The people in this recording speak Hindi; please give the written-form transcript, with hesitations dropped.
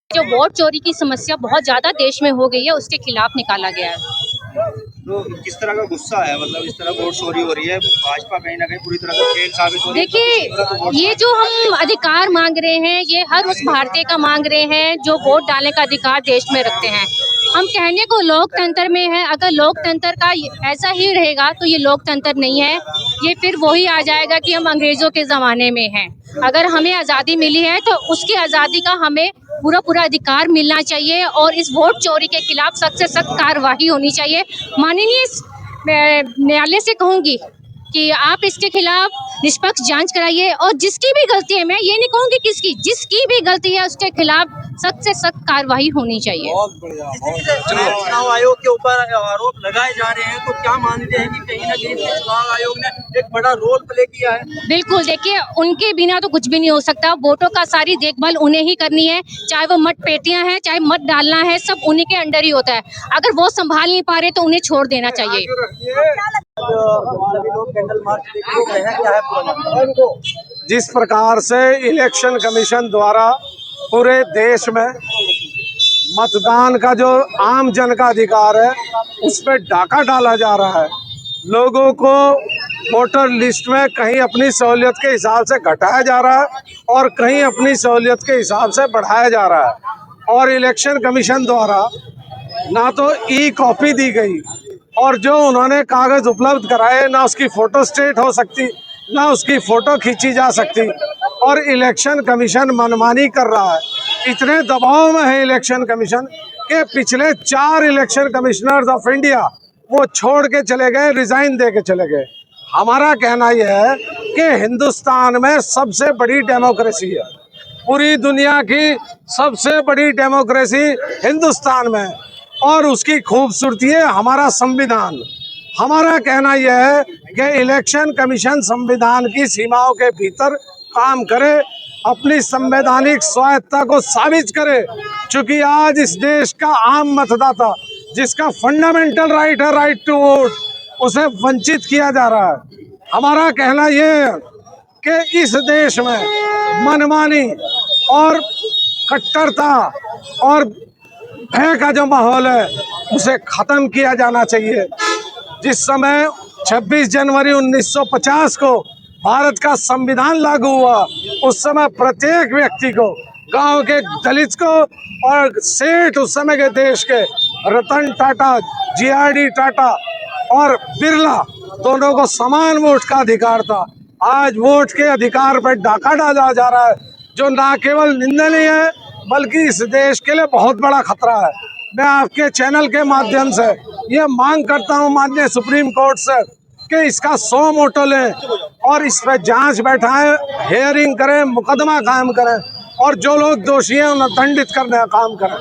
जो वोट चोरी की समस्या बहुत ज्यादा देश में हो गई है, उसके खिलाफ निकाला गया है। तो किस तरह का गुस्सा है, मतलब इस तरह वोट चोरी हो रही है, भाजपा कहीं ना कहीं पूरी तरह से फेल साबित हो रही है। देखिए, ये जो हम अधिकार मांग रहे हैं, ये हर उस भारतीय का मांग रहे हैं जो वोट डालने का अधिकार देश में रखते हैं। हम कहने को लोकतंत्र में है, अगर लोकतंत्र का ऐसा ही रहेगा तो ये लोकतंत्र नहीं है, ये फिर वही आ जाएगा कि हम अंग्रेजों के ज़माने में हैं। अगर हमें आज़ादी मिली है तो उसकी आज़ादी का हमें पूरा अधिकार मिलना चाहिए और इस वोट चोरी के खिलाफ सख्त से सख्त कार्रवाई होनी चाहिए। माननीय न्यायालय से कहूँगी कि आप इसके खिलाफ निष्पक्ष जांच कराइए और जिसकी भी गलती है, मैं ये नहीं कहूँगी किसकी, जिसकी भी गलती है उसके खिलाफ सख्त से सख्त कार्रवाई होनी चाहिए। बहुत बढ़िया। चुनाव आयोग के ऊपर आरोप लगाए जा रहे हैं, तो क्या मानते हैं कि कहीं ना कहीं चुनाव आयोग ने एक बड़ा रोल प्ले किया है? बिल्कुल, देखिए उनके बिना तो कुछ भी नहीं हो सकता। वोटों का सारी देखभाल उन्हें ही करनी है, चाहे वो मत पेटियां हैं, चाहे मत डालना है, सब उन्हीं के अंडर ही होता है। अगर वो संभाल नहीं पा रहे तो उन्हें छोड़ देना चाहिए। सभी लोग कैंडल मार्च देख रहे हैं, क्या है पूरा? जिस प्रकार से इलेक्शन कमीशन द्वारा पूरे देश में मतदान का जो आम जन का अधिकार है उस पर डाका डाला जा रहा है, लोगों को वोटर लिस्ट में कहीं अपनी सहूलियत के हिसाब से घटाया जा रहा है और कहीं अपनी सहूलियत के हिसाब से बढ़ाया जा रहा है। और इलेक्शन कमीशन द्वारा ना तो ई कॉपी दी गई और जो उन्होंने कागज उपलब्ध कराए ना उसकी फोटो स्टेट हो सकती, ना उसकी फोटो खींची जा सकती, और इलेक्शन कमीशन मनमानी कर रहा है। इतने दबाव में है इलेक्शन कमीशन के पिछले 4 इलेक्शन कमिश्नर्स ऑफ इंडिया वो छोड़ के चले गए, रिजाइन दे के चले गए। हमारा कहना यह है कि हिंदुस्तान में सबसे बड़ी डेमोक्रेसी है, पूरी दुनिया की सबसे बड़ी डेमोक्रेसी हिंदुस्तान में, और उसकी खूबसूरती है हमारा संविधान। हमारा कहना यह है कि इलेक्शन कमीशन संविधान की सीमाओं के भीतर काम करे, अपनी संवैधानिक स्वायत्ता को साबित करे, क्योंकि आज इस देश का आम मतदाता जिसका फंडामेंटल राइट है, राइट टू वोट, उसे वंचित किया जा रहा है। हमारा कहना यह है कि इस देश में मनमानी और कट्टरता और भय का जो माहौल है उसे खत्म किया जाना चाहिए। जिस समय 26 जनवरी 1950 को भारत का संविधान लागू हुआ, उस समय प्रत्येक व्यक्ति को, गांव के दलित को और सेठ उस समय के देश के रतन टाटा, जीआरडी टाटा और बिरला, दोनों को समान वोट का अधिकार था। आज वोट के अधिकार पर डाका डाला जा रहा है, जो ना केवल निंदनीय है बल्कि इस देश के लिए बहुत बड़ा खतरा है। मैं आपके चैनल के माध्यम से ये मांग करता हूँ माननीय सुप्रीम कोर्ट से कि इसका 100 मोटो लें और इस पर जांच बैठाएं, हेयरिंग करें, मुकदमा कायम करें और जो लोग दोषी हैं उन्हें दंडित करने का काम करें।